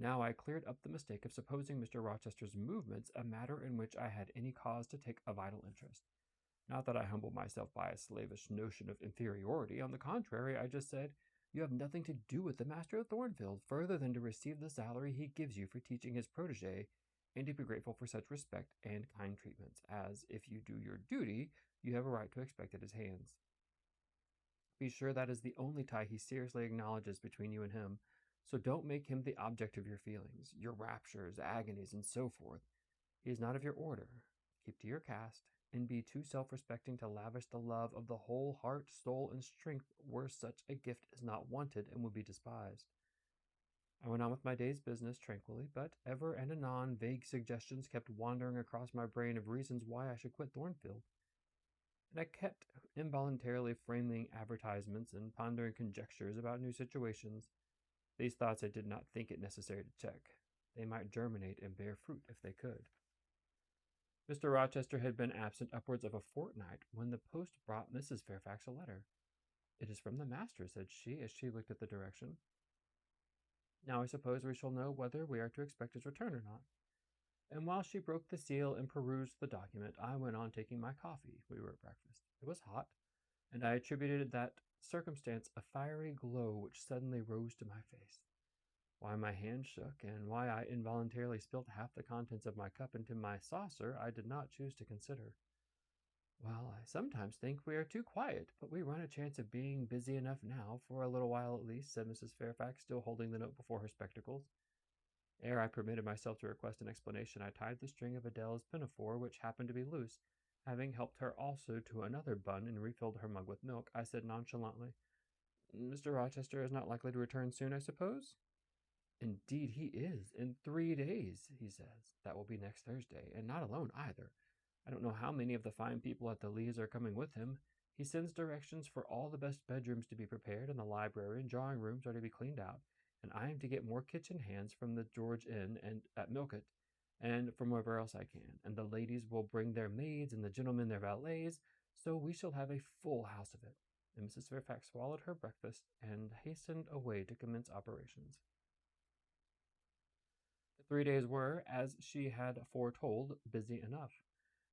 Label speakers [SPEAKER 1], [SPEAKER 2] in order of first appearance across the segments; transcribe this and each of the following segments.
[SPEAKER 1] Now I cleared up the mistake of supposing Mr. Rochester's movements a matter in which I had any cause to take a vital interest. Not that I humbled myself by a slavish notion of inferiority. On the contrary, I just said, "You have nothing to do with the master of Thornfield, further than to receive the salary he gives you for teaching his protege, and to be grateful for such respect and kind treatments, as, if you do your duty, you have a right to expect at his hands. Be sure that is the only tie he seriously acknowledges between you and him, so don't make him the object of your feelings, your raptures, agonies, and so forth. He is not of your order. Keep to your caste, and be too self-respecting to lavish the love of the whole heart, soul, and strength where such a gift is not wanted and would be despised." I went on with my day's business tranquilly, but ever and anon vague suggestions kept wandering across my brain of reasons why I should quit Thornfield, and I kept involuntarily framing advertisements and pondering conjectures about new situations. These thoughts I did not think it necessary to check. They might germinate and bear fruit if they could. Mr. Rochester had been absent upwards of a fortnight when the post brought Mrs. Fairfax a letter. "It is from the master," said she, as she looked at the direction. "Now I suppose we shall know whether we are to expect his return or not." And while she broke the seal and perused the document, I went on taking my coffee. We were at breakfast. It was hot, and I attributed that circumstance a fiery glow which suddenly rose to my face. Why my hand shook, and why I involuntarily spilt half the contents of my cup into my saucer, I did not choose to consider. "Well, I sometimes think we are too quiet, but we run a chance of being busy enough now, for a little while at least," said Mrs. Fairfax, still holding the note before her spectacles. Ere I permitted myself to request an explanation, I tied the string of Adele's pinafore, which happened to be loose. Having helped her also to another bun and refilled her mug with milk, I said nonchalantly, "Mr. Rochester is not likely to return soon, I suppose?" "Indeed he is. In 3 days, he says. That will be next Thursday, and not alone either. I don't know how many of the fine people at the Leas are coming with him. He sends directions for all the best bedrooms to be prepared, and the library and drawing rooms are to be cleaned out, and I am to get more kitchen hands from the George Inn and at Milket, and from wherever else I can, and the ladies will bring their maids and the gentlemen their valets, so we shall have a full house of it." And Mrs. Fairfax swallowed her breakfast and hastened away to commence operations. The 3 days were, as she had foretold, busy enough.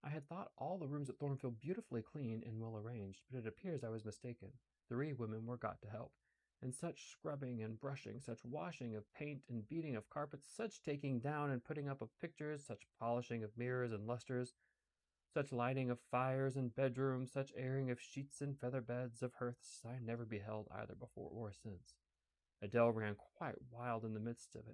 [SPEAKER 1] I had thought all the rooms at Thornfield beautifully clean and well arranged, but it appears I was mistaken. 3 women were got to help, and such scrubbing and brushing, such washing of paint and beating of carpets, such taking down and putting up of pictures, such polishing of mirrors and lustres, such lighting of fires in bedrooms, such airing of sheets and feather beds of hearths, I never beheld either before or since. Adele ran quite wild in the midst of it,